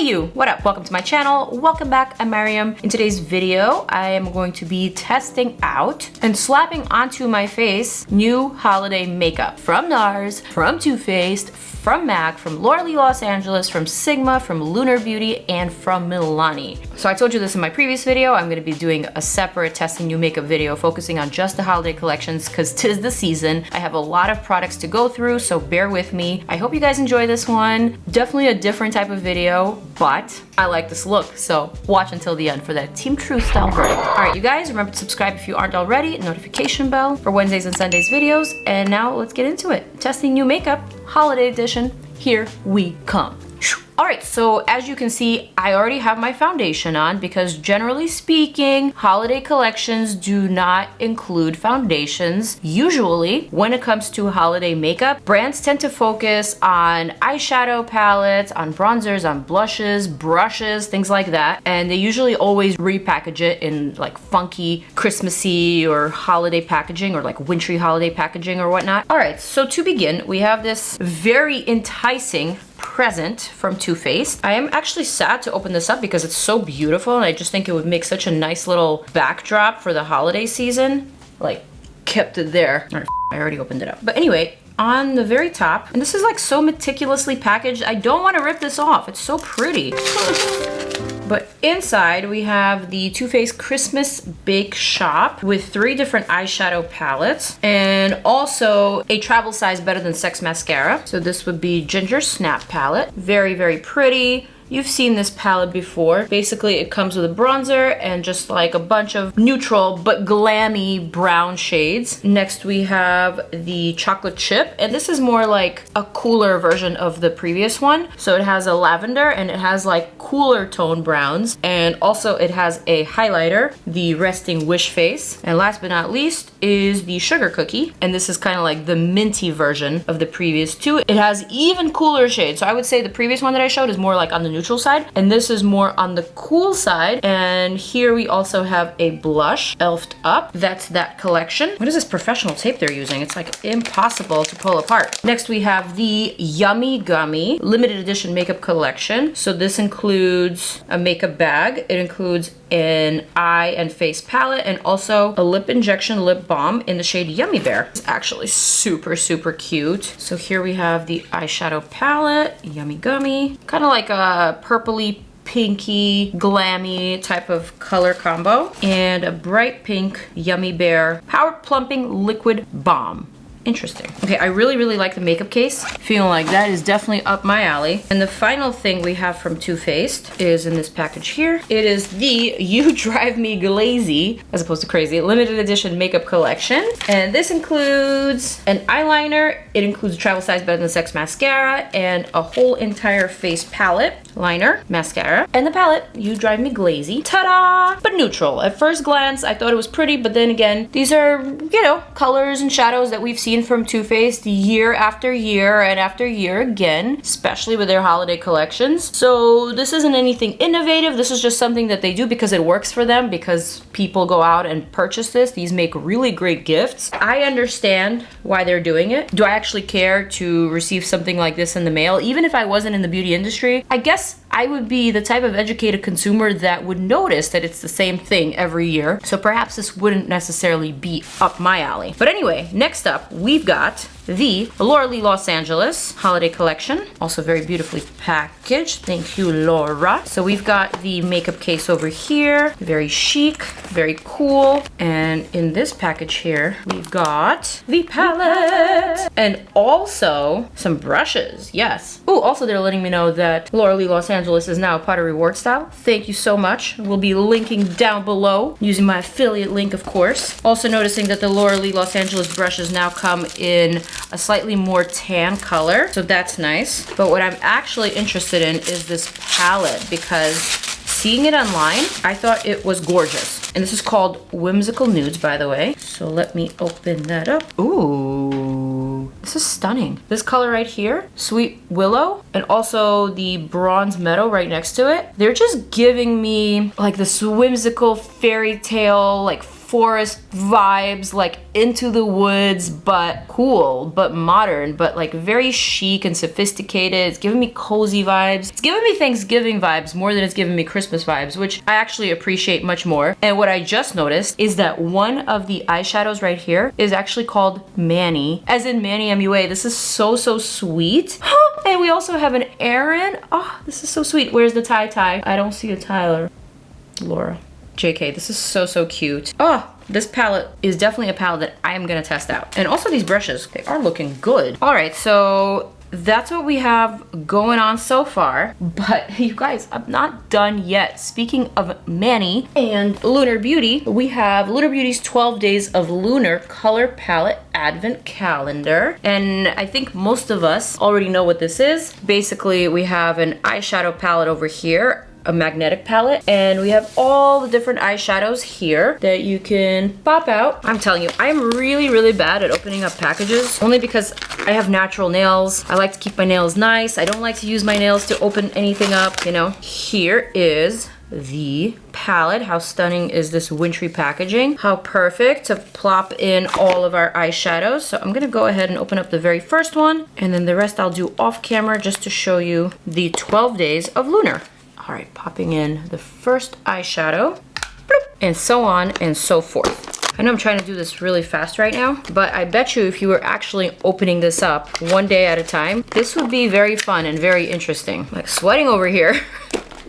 you, what up? Welcome to my channel. Welcome back. I'm Maryam. In today's video, I am going to be testing out and slapping onto my face new holiday makeup from Nars, from Too Faced, from MAC, from Laura Lee Los Angeles, from Sigma, from Lunar Beauty, and from MILANI. So I told you this in my previous video. I'm gonna be doing a separate testing new makeup video focusing on just the holiday collections because 'tis the season. I have a lot of products to go through, so bear with me. I hope you guys enjoy this one. Definitely a different type of video, but I like this look, so watch until the end for that Team True style verdict. All right, you guys, remember to subscribe if you aren't already, notification bell for Wednesdays and Sundays videos, and now let's get into it. Testing new makeup, holiday edition, here we come. All right, so as you can see, I already have my foundation on because generally speaking, holiday collections do not include foundations. Usually, when it comes to holiday makeup, brands tend to focus on eyeshadow palettes, on bronzers, on blushes, brushes, things like that. And they usually always repackage it in like funky, Christmassy or holiday packaging or like wintry holiday packaging or whatnot. All right, so to begin, we have this very enticing present from Too Faced. I am actually sad to open this up because it's so beautiful and I just think it would make such a nice little backdrop for the holiday season. Like, kept it there. All right, I already opened it up. But anyway, on the very top, and this is like so meticulously packaged, I don't want to rip this off. It's so pretty. But inside we have the Too Faced Christmas Bake Shop with 3 different eyeshadow palettes and also a travel size Better Than Sex mascara. So this would be Ginger Snap palette. Very, very pretty. You've seen this palette before. Basically, it comes with a bronzer and just like a bunch of neutral but glammy brown shades. Next, we have the chocolate chip, and this is more like a cooler version of the previous one. So it has a lavender and it has like cooler tone browns, and also it has a highlighter, the resting wish face. And last but not least is the sugar cookie, and this is kind of like the minty version of the previous two. It has even cooler shades. So I would say the previous one that I showed is more like on the neutral side, and this is more on the cool side. And here we also have a blush, Elfed Up. That's that collection. What is this professional tape they're using? It's like impossible to pull apart. Next we have the Yummy Gummy limited edition makeup collection. So this includes a makeup bag. It includes an eye and face palette and also a lip injection lip balm in the shade Yummy Bear. It's actually super, super cute. So here we have the eyeshadow palette, Yummy Gummy, kind of like a purpley pinky glammy type of color combo, and a bright pink Yummy Bear Power Plumping Liquid Balm. Interesting. Okay, I really, really like the makeup case. Feeling like that is definitely up my alley. And the final thing we have from Too Faced is in this package here. It is the You Drive Me Glazy, as opposed to Crazy, limited edition makeup collection. And this includes an eyeliner. It includes a travel size Better Than Sex mascara and a whole entire face palette, liner, mascara, and the palette, You Drive Me Glazy. Ta-da! But neutral. At first glance, I thought it was pretty, but then again, these are, you know, colors and shadows that we've seen from Too Faced year after year and after year again, especially with their holiday collections. So this isn't anything innovative. This is just something that they do because it works for them, because people go out and purchase this. These make really great gifts. I understand why they're doing it. Do I actually care to receive something like this in the mail? Even if I wasn't in the beauty industry, I guess I would be the type of educated consumer that would notice that it's the same thing every year. So perhaps this wouldn't necessarily be up my alley. But anyway, next up, we've got the Laura Lee Los Angeles holiday collection, also very beautifully packaged. Thank you, Laura. So we've got the makeup case over here, very chic, very cool. And in this package here, we've got the palette and also some brushes. Yes. Oh, also they're letting me know that Laura Lee Los Angeles is now a Pottery Reward style. Thank you so much. We'll be linking down below using my affiliate link, of course. Also noticing that the Laura Lee Los Angeles brushes now come in a slightly more tan color, so that's nice. But what I'm actually interested in is this palette, because seeing it online, I thought it was gorgeous. And this is called Whimsical Nudes, by the way. So let me open that up. Ooh, this is stunning. This color right here, Sweet Willow, and also the Bronze Meadow right next to it. They're just giving me like this whimsical fairy tale, like forest vibes, like into the woods, but cool, but modern, but like very chic and sophisticated. It's giving me cozy vibes. It's giving me Thanksgiving vibes more than it's giving me Christmas vibes, which I actually appreciate much more. And what I just noticed is that one of the eyeshadows right here is actually called Manny, as in MaryamNYC. This is so sweet. And we also have an Erin. Oh, this is so sweet. Where's the tie? I don't see a Tyler. Laura. JK, this is so cute. Oh, this palette is definitely a palette that I am gonna test out. And also these brushes, they are looking good. All right, so that's what we have going on so far. But you guys, I'm not done yet. Speaking of Manny and Lunar Beauty, we have Lunar Beauty's 12 Days of Lunar Color Palette Advent Calendar. And I think most of us already know what this is. Basically, we have an eyeshadow palette over here, a magnetic palette, and we have all the different eyeshadows here that you can pop out. I'm telling you, I'm really bad at opening up packages, only because I have natural nails. I like to keep my nails nice. I don't like to use my nails to open anything up, you know. Here is the palette. How stunning is this wintry packaging? How perfect to plop in all of our eyeshadows. So I'm gonna go ahead and open up the very first one, and then the rest I'll do off camera just to show you the 12 Days of Lunar. All right, popping in the first eyeshadow, bloop, and so on and so forth. I know I'm trying to do this really fast right now, but I bet you if you were actually opening this up one day at a time, this would be very fun and very interesting. Like sweating over here.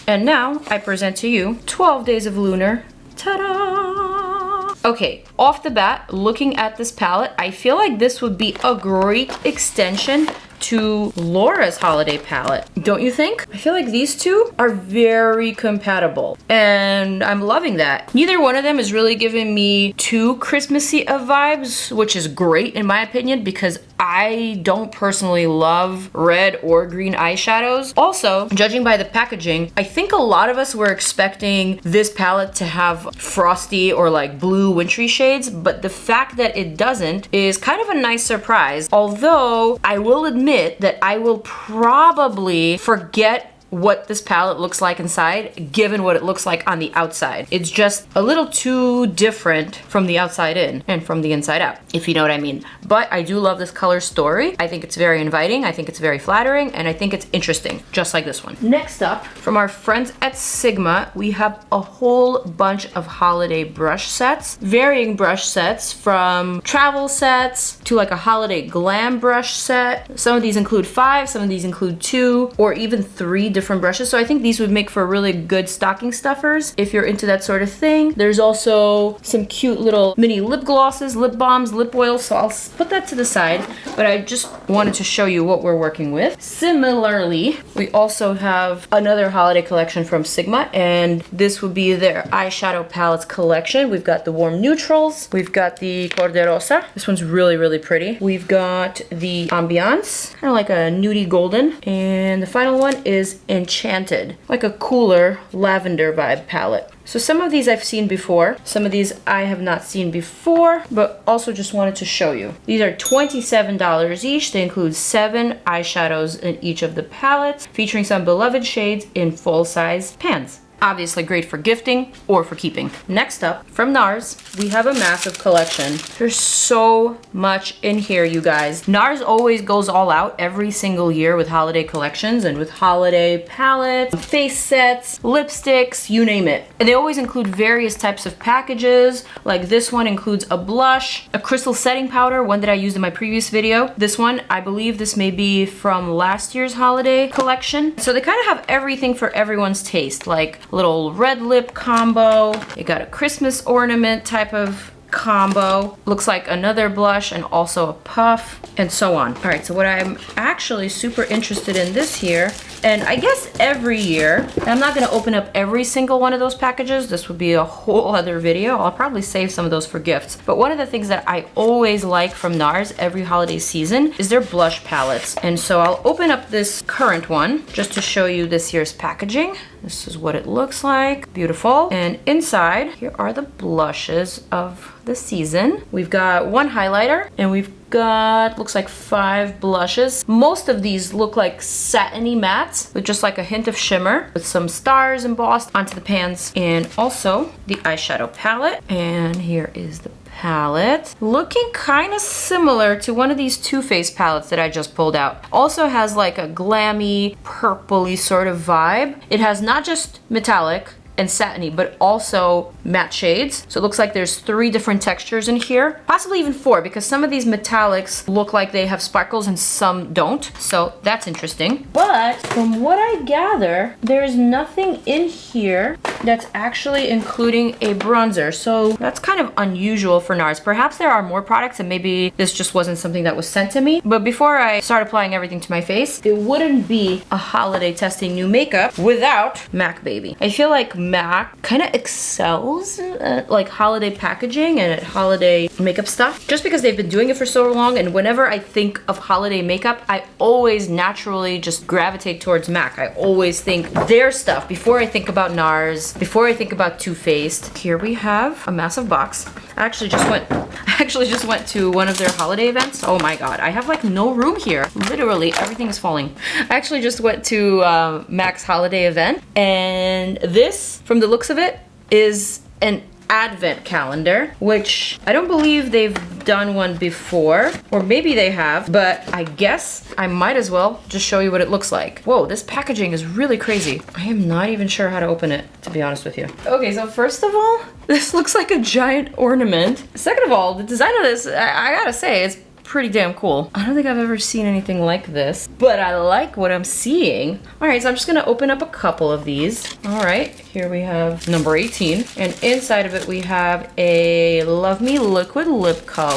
And now I present to you 12 Days of Lunar. Ta-da! Okay, off the bat, looking at this palette, I feel like this would be a great extension to Laura's holiday palette. Don't you think? I feel like these two are very compatible, and I'm loving that. Neither one of them is really giving me too Christmassy of vibes, which is great in my opinion, because I don't personally love red or green eyeshadows. Also, judging by the packaging, I think a lot of us were expecting this palette to have frosty or like blue wintry shades, but the fact that it doesn't is kind of a nice surprise. Although I will admit that I will probably forget what this palette looks like inside, given what it looks like on the outside. It's just a little too different from the outside in and from the inside out, if you know what I mean. But I do love this color story. I think it's very inviting, I think it's very flattering, and I think it's interesting, just like this one. Next up, from our friends at Sigma, we have a whole bunch of holiday brush sets, varying brush sets from travel sets to like a holiday glam brush set. Some of these include 5, some of these include 2, or even 3 different brushes. So I think these would make for really good stocking stuffers if you're into that sort of thing. There's also some cute little mini lip glosses, lip balms, lip oils. So I'll put that to the side, but I just wanted to show you what we're working with. Similarly, we also have another holiday collection from Sigma, and this would be their eyeshadow palettes collection. We've got the warm neutrals. We've got the Corderosa. This one's really pretty. We've got the Ambiance, kind of like a nudie golden. And the final one is Enchanted, like a cooler lavender vibe palette. So some of these I've seen before, some of these I have not seen before, but also just wanted to show you. These are $27 each. They include 7 eyeshadows in each of the palettes, featuring some beloved shades in full-size pans. Obviously great for gifting or for keeping. Next up, from Nars, we have a massive collection. There's so much in here, you guys. Nars always goes all out every single year with holiday collections and with holiday palettes, face sets, lipsticks, you name it. And they always include various types of packages. Like this one includes a blush, a crystal setting powder, one that I used in my previous video. This one, I believe this may be from last year's holiday collection. So they kind of have everything for everyone's taste, like little red lip combo. You got a Christmas ornament type of combo. Looks like another blush and also a puff, and so on. All right, so what I'm actually super interested in this year, and I guess every year, and I'm not gonna open up every single one of those packages. This would be a whole other video. I'll probably save some of those for gifts. But one of the things that I always like from Nars every holiday season is their blush palettes. And so I'll open up this current one just to show you this year's packaging. This is what it looks like. Beautiful. And inside, here are the blushes of the season. We've got one highlighter and we've got, looks like 5 blushes. Most of these look like satiny mattes with just like a hint of shimmer with some stars embossed onto the pans, and also the eyeshadow palette. And here is the palette, looking kind of similar to one of these Too Faced palettes that I just pulled out. Also has like a glammy, purpley sort of vibe. It has not just metallic and satiny, but also matte shades. So it looks like there's 3 different textures in here, possibly even 4, because some of these metallics look like they have sparkles and some don't. So that's interesting. But from what I gather, there's nothing in here that's actually including a bronzer. So that's kind of unusual for Nars. Perhaps there are more products and maybe this just wasn't something that was sent to me. But before I start applying everything to my face, it wouldn't be a holiday testing new makeup without MAC Baby. I feel like MAC kind of excels at like holiday packaging and at holiday makeup stuff, just because they've been doing it for so long. And whenever I think of holiday makeup, I always naturally just gravitate towards MAC. I always think their stuff before I think about Nars, before I think about Too Faced. Here we have a massive box. I actually just went to one of their holiday events. Oh my god, I have like no room here. Literally everything is falling. I actually just went to MAC's holiday event, and this, from the looks of it, is an advent calendar, which I don't believe they've done one before, or maybe they have, but I guess I might as well just show you what it looks like. Whoa, this packaging is really crazy. I am not even sure how to open it, to be honest with you. Okay, so first of all, this looks like a giant ornament. Second of all, the design of this, I gotta say, it's pretty damn cool. I don't think I've ever seen anything like this, but I like what I'm seeing. All right, so I'm just gonna open up a couple of these. All right, here we have number 18, and inside of it we have a Love Me liquid lip color.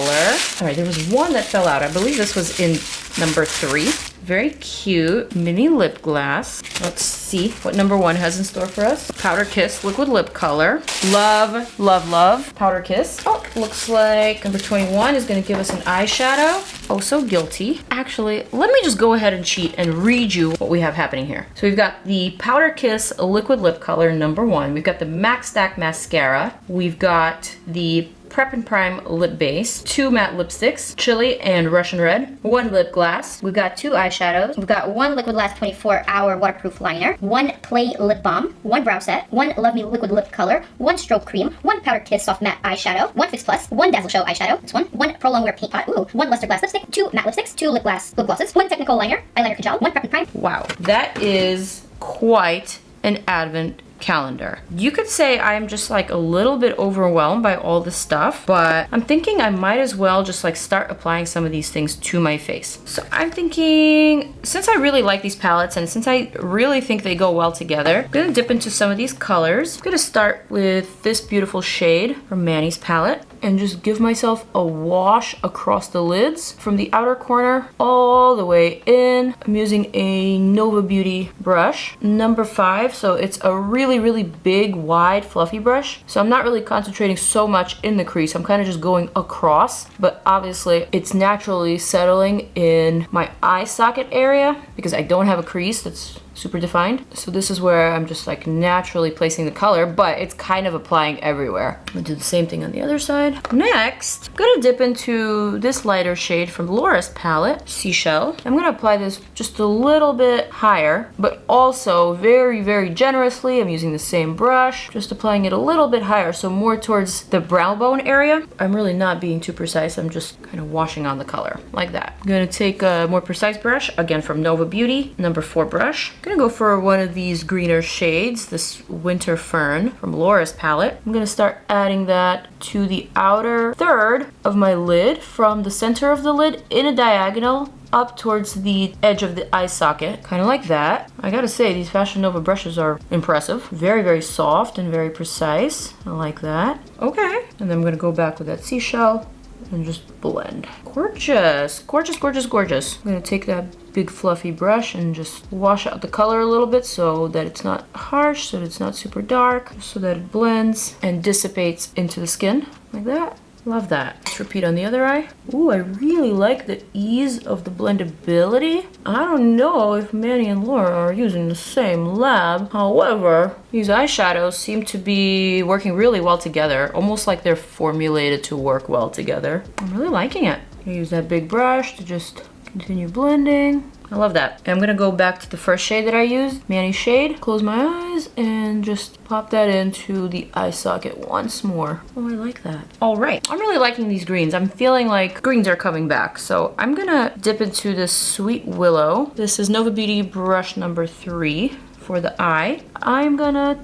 All right, there was one that fell out. I believe this was in number 3. Very cute mini lip gloss. Let's see what number 1 has in store for us. Powder Kiss liquid lip color. Love, love, love Powder Kiss. Oh, looks like number 21 is gonna give us an eyeshadow. Oh, so guilty. Actually, let me just go ahead and cheat and read you what we have happening here. So we've got the Powder Kiss liquid lip color number 1. We've got the MAC Stack mascara. We've got the Prep and Prime lip base, 2 matte lipsticks, Chili and Russian Red, 1 lip gloss. We've got 2 eyeshadows. We've got 1 Liquid Last 24-hour waterproof liner, 1 Play lip balm, 1 brow set, 1 Love Me liquid lip color, 1 stroke cream, 1 Powder Kiss soft matte eyeshadow, 1 Fix Plus, 1 Dazzle Show eyeshadow, this one, 1 Prolong Wear paint pot, 1 Luster Glass lipstick, 2 matte lipsticks, 2 lip glosses, 1 technical liner, eyeliner control, 1 Prep and Prime. Wow, that is quite an advent calendar. You could say I'm just like a little bit overwhelmed by all this stuff, but I'm thinking I might as well just like start applying some of these things to my face. So I'm thinking, since I really like these palettes and since I really think they go well together, I'm gonna dip into some of these colors. I'm gonna start with this beautiful shade from Manny's palette and just give myself a wash across the lids from the outer corner all the way in. I'm using a Nova Beauty brush, number 5, so it's a really big, wide, fluffy brush. So I'm not really concentrating so much in the crease. I'm kind of just going across, but obviously it's naturally settling in my eye socket area because I don't have a crease that's super defined. So this is where I'm just like naturally placing the color, but it's kind of applying everywhere. I'm gonna do the same thing on the other side. Next, I'm gonna dip into this lighter shade from Laura's palette, Seashell. I'm gonna apply this just a little bit higher, but also very generously. I'm using the same brush, just applying it a little bit higher, so more towards the brow bone area. I'm really not being too precise. I'm just kind of washing on the color like that. I'm gonna take a more precise brush, again from Nova Beauty, number 4 brush. I'm gonna go for one of these greener shades, this Winter Fern from Laura's palette. I'm gonna start adding that to the outer third of my lid, from the center of the lid in a diagonal up towards the edge of the eye socket, kind of like that. I gotta say, these Fashion Nova brushes are impressive. Very soft and very precise. I like that. Okay, and then I'm gonna go back with that Seashell and just blend. Gorgeous, gorgeous. I'm gonna take that big fluffy brush and just wash out the color a little bit so that it's not harsh, so that it's not super dark, so that it blends and dissipates into the skin like that. Love that. Let's repeat on the other eye. Ooh, I really like the ease of the blendability. I don't know if Manny and Laura are using the same lab. However, these eyeshadows seem to be working really well together, almost like they're formulated to work well together. I'm really liking it. I use that big brush to just continue blending. I love that. I'm gonna go back to the first shade that I used, Manny's shade. Close my eyes and just pop that into the eye socket once more. Oh, I like that. All right, I'm really liking these greens. I'm feeling like greens are coming back. So I'm gonna dip into this Sweet Willow. This is Nova Beauty brush number 3 for the eye. I'm gonna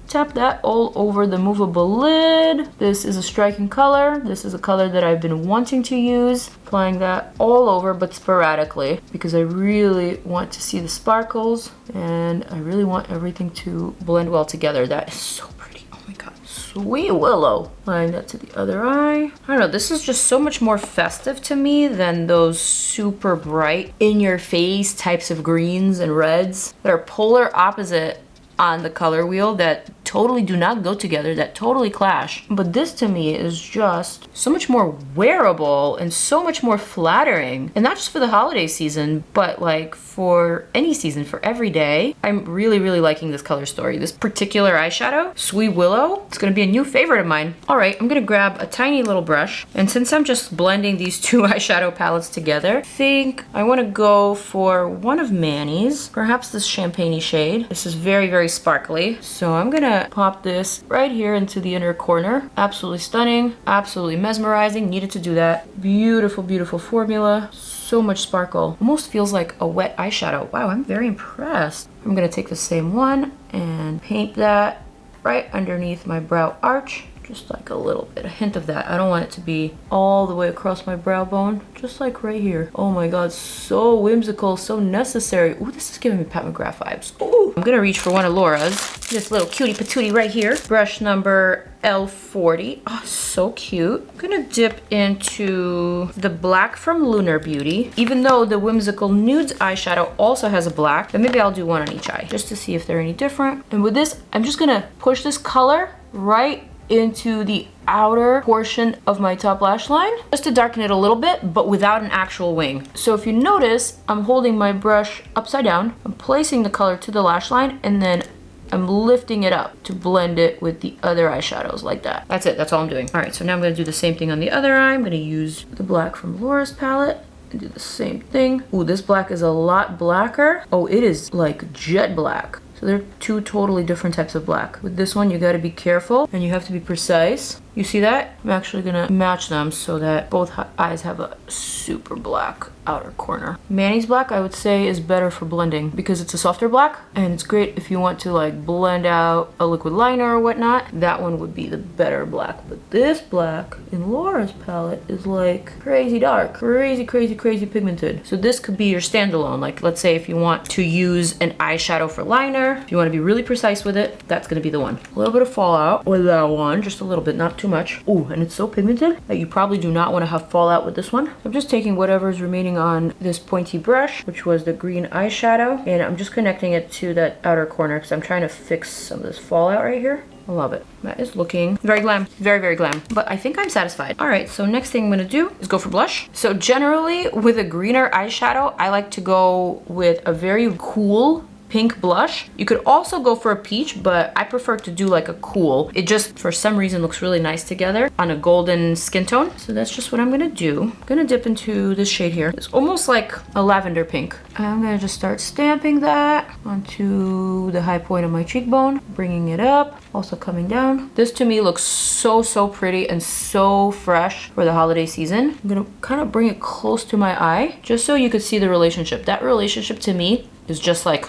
tap that all over the movable lid. This is a striking color. This is a color that I've been wanting to use. Applying that all over, but sporadically, because I really want to see the sparkles and I really want everything to blend well together. That is so pretty. Oh my god. Sweet Willow. Applying that to the other eye. I don't know, this is just so much more festive to me than those super bright, in-your-face types of greens and reds that are polar opposite on the color wheel, that totally do not go together, that totally clash. But this to me is just so much more wearable and so much more flattering. And not just for the holiday season, but like for any season, for every day. I'm really, really liking this color story. This particular eyeshadow, Sweet Willow, it's gonna be a new favorite of mine. All right, I'm gonna grab a tiny little brush. And since I'm just blending these two eyeshadow palettes together, I think I wanna go for one of Manny's, perhaps this champagne-y shade. This is very, very sparkly. So I'm gonna pop this right here into the inner corner. Absolutely stunning, absolutely mesmerizing. Needed to do that. Beautiful, beautiful formula. So much sparkle. Almost feels like a wet eyeshadow. Wow, I'm very impressed. I'm gonna take the same one and paint that right underneath my brow arch. Just like a little bit, a hint of that. I don't want it to be all the way across my brow bone, just like right here. Oh my god, so whimsical, so necessary. Ooh, this is giving me Pat McGrath vibes. Ooh. I'm gonna reach for one of Laura's. This little cutie patootie right here. Brush number L40. Oh, so cute. I'm gonna dip into the black from Lunar Beauty. Even though the Whimsical Nudes eyeshadow also has a black, but maybe I'll do one on each eye, just to see if they're any different. And with this, I'm just gonna push this color right into the outer portion of my top lash line, just to darken it a little bit, but without an actual wing. So if you notice, I'm holding my brush upside down, I'm placing the color to the lash line, and then I'm lifting it up to blend it with the other eyeshadows like that. That's it, that's all I'm doing. All right, so now I'm gonna do the same thing on the other eye. I'm gonna use the black from Laura's palette and do the same thing. Ooh, this black is a lot blacker. Oh, it is like jet black. So they're two totally different types of black. With this one, you gotta be careful and you have to be precise. You see that? I'm actually gonna match them so that both eyes have a super black outer corner. Manny's black, I would say, is better for blending because it's a softer black and it's great if you want to like blend out a liquid liner or whatnot. That one would be the better black. But this black in Laura's palette is like crazy dark, crazy, crazy, crazy pigmented. So this could be your standalone. Like let's say if you want to use an eyeshadow for liner, if you want to be really precise with it, that's gonna be the one. A little bit of fallout with that one, just a little bit, not too much. Ooh, and it's so pigmented that you probably do not want to have fallout with this one. I'm just taking whatever is remaining on this pointy brush, which was the green eyeshadow, and I'm just connecting it to that outer corner because I'm trying to fix some of this fallout right here. I love it. That is looking very glam, very, very glam. But I think I'm satisfied. All right, so next thing I'm gonna do is go for blush. So generally with a greener eyeshadow, I like to go with a very cool pink blush. You could also go for a peach, but I prefer to do like a cool. It just, for some reason, looks really nice together on a golden skin tone. So that's just what I'm gonna do. I'm gonna dip into this shade here. It's almost like a lavender pink. I'm gonna just start stamping that onto the high point of my cheekbone, bringing it up, also coming down. This to me looks so, so pretty and so fresh for the holiday season. I'm gonna kind of bring it close to my eye, just so you could see the relationship. That relationship to me is just like,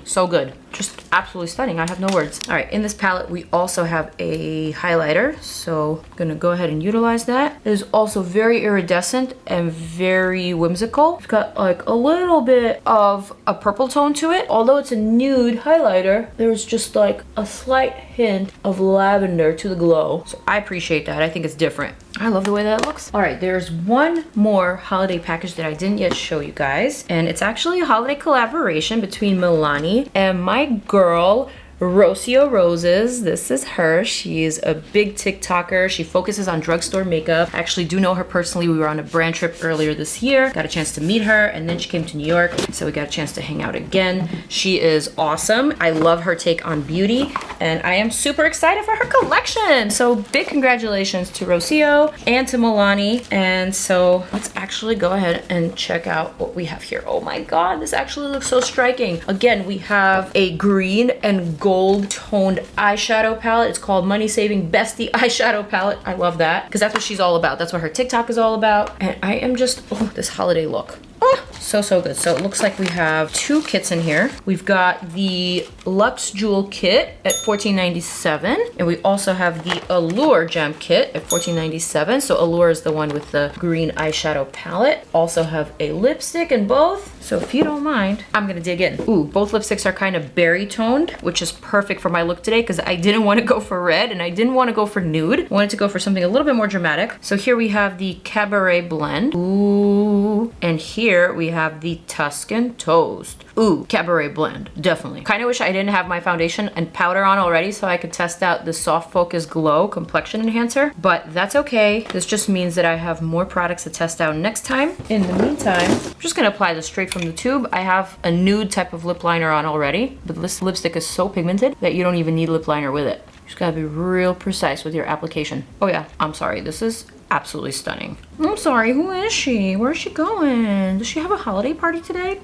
so good. Just absolutely stunning. I have no words. All right, in this palette, we also have a highlighter. So I'm gonna go ahead and utilize that. It is also very iridescent and very whimsical. It's got like a little bit of a purple tone to it. Although it's a nude highlighter, there's just like a slight hint of lavender to the glow. So I appreciate that. I think it's different. I love the way that it looks. All right, there's one more holiday package that I didn't yet show you guys. And it's actually a holiday collaboration between MILANI and my girl, Rocio Roses. This is her. She's a big TikToker. She focuses on drugstore makeup. I actually do know her personally. We were on a brand trip earlier this year. Got a chance to meet her, and then she came to New York, so we got a chance to hang out again. She is awesome. I love her take on beauty, and I am super excited for her collection. So big congratulations to Rocio and to MILANI. And so let's actually go ahead and check out what we have here. Oh my God, this actually looks so striking. Again, we have a green and gold toned eyeshadow palette. It's called Money Saving Bestie Eyeshadow Palette. I love that because that's what she's all about. That's what her TikTok is all about. And I am just, oh, this holiday look. Oh, so good. So it looks like we have 2 kits in here. We've got the Luxe Jewel Kit at $14.97, and we also have the Allure Gem Kit at $14.97. So Allure is the one with the green eyeshadow palette. Also have a lipstick in both. So if you don't mind, I'm gonna dig in. Ooh, both lipsticks are kind of berry toned, which is perfect for my look today because I didn't want to go for red and I didn't want to go for nude. I wanted to go for something a little bit more dramatic. So here we have the Cabaret Blend. Ooh, and here we have the Tuscan Toast. Ooh, Cabaret Blend, definitely. Kind of wish I didn't have my foundation and powder on already so I could test out the Soft Focus Glow Complexion Enhancer, but that's okay. This just means that I have more products to test out next time. In the meantime, I'm just gonna apply this straight from the tube. I have a nude type of lip liner on already, but this lipstick is so pigmented that you don't even need lip liner with it. You just gotta be real precise with your application. Oh yeah, I'm sorry, this is absolutely stunning. I'm sorry, who is she? Where is she going? Does she have a holiday party today?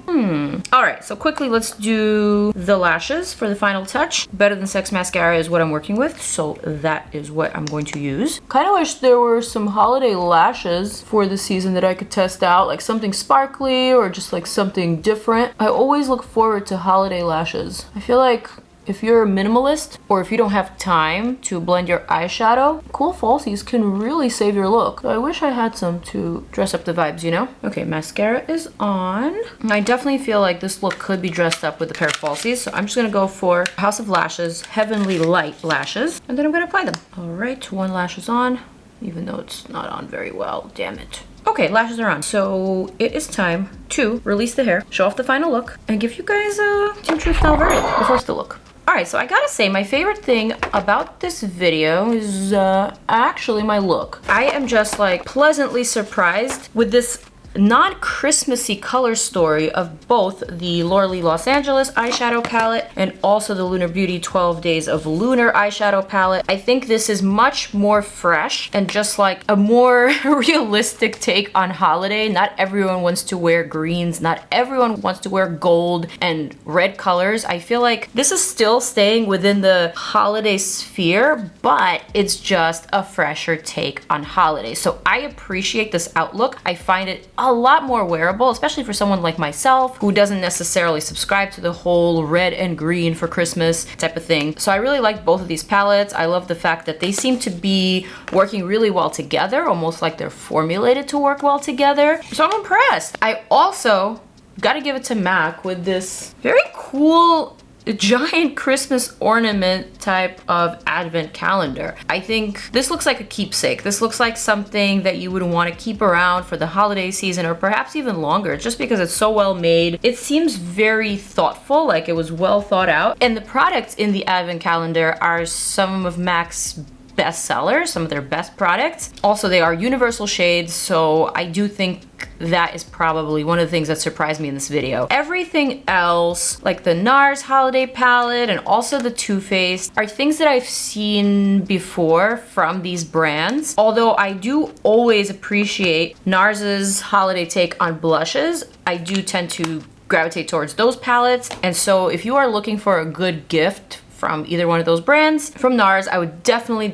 All right, so quickly let's do the lashes for the final touch. Better Than Sex mascara is what I'm working with, so that is what I'm going to use. Kind of wish there were some holiday lashes for the season that I could test out, like something sparkly or just like something different. I always look forward to holiday lashes. I feel like if you're a minimalist or if you don't have time to blend your eyeshadow, cool falsies can really save your look. So I wish I had some to dress up the vibes, you know? Okay, mascara is on. I definitely feel like this look could be dressed up with a pair of falsies, so I'm just gonna go for House of Lashes Heavenly Light lashes, and then I'm gonna apply them. All right, 1 lash is on, even though it's not on very well, damn it. Okay, lashes are on. So it is time to release the hair, show off the final look, and give you guys a Team Truth style verdict before the look. Alright, so I gotta say, my favorite thing about this video is actually my look. I am just like pleasantly surprised with this non-Christmassy color story of both the Laura Lee Los Angeles eyeshadow palette and also the Lunar Beauty 12 Days of Lunar eyeshadow palette. I think this is much more fresh and just like a more realistic take on holiday. Not everyone wants to wear greens, not everyone wants to wear gold and red colors. I feel like this is still staying within the holiday sphere, but it's just a fresher take on holiday. So I appreciate this outlook. I find it a lot more wearable, especially for someone like myself who doesn't necessarily subscribe to the whole red and green for Christmas type of thing. So I really like both of these palettes. I love the fact that they seem to be working really well together, almost like they're formulated to work well together. So I'm impressed. I also gotta give it to MAC with this very cool giant Christmas ornament type of advent calendar. I think this looks like a keepsake. This looks like something that you would want to keep around for the holiday season or perhaps even longer, just because it's so well made. It seems very thoughtful, like it was well thought out. And the products in the advent calendar are some of MAC's best sellers, some of their best products. Also, they are universal shades, so I do think that is probably one of the things that surprised me in this video. Everything else, like the Nars holiday palette and also the Too Faced, are things that I've seen before from these brands. Although I do always appreciate Nars's holiday take on blushes, I do tend to gravitate towards those palettes. And so if you are looking for a good gift from either one of those brands, from Nars, I would definitely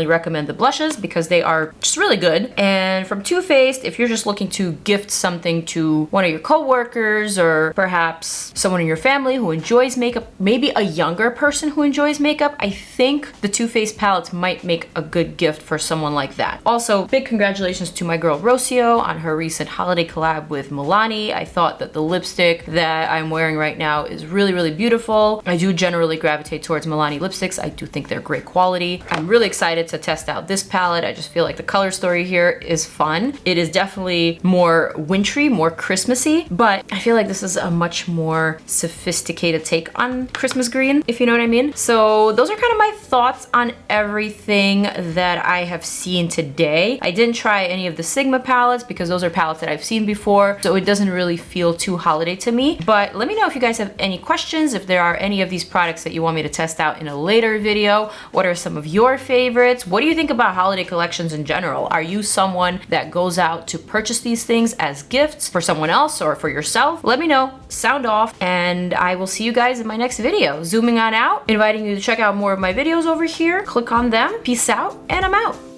recommend the blushes because they are just really good. And from Too Faced, if you're just looking to gift something to one of your coworkers or perhaps someone in your family who enjoys makeup, maybe a younger person who enjoys makeup, I think the Too Faced palettes might make a good gift for someone like that. Also, big congratulations to my girl Rocio on her recent holiday collab with MILANI. I thought that the lipstick that I'm wearing right now is really beautiful. I do generally gravitate gravitate towards Milani lipsticks. I do think they're great quality. I'm really excited to test out this palette. I just feel like the color story here is fun. It is definitely more wintry, more Christmassy, but I feel like this is a much more sophisticated take on Christmas green, if you know what I mean. So those are kind of my thoughts on everything that I have seen today. I didn't try any of the Sigma palettes because those are palettes that I've seen before, so it doesn't really feel too holiday to me. But let me know if you guys have any questions, if there are any of these products that you want me to test out in a later video. What are some of your favorites? What do you think about holiday collections in general? Are you someone that goes out to purchase these things as gifts for someone else or for yourself? Let me know. Sound off, and I will see you guys in my next video. Zooming on out, inviting you to check out more of my videos over here. Click on them. Peace out, and I'm out.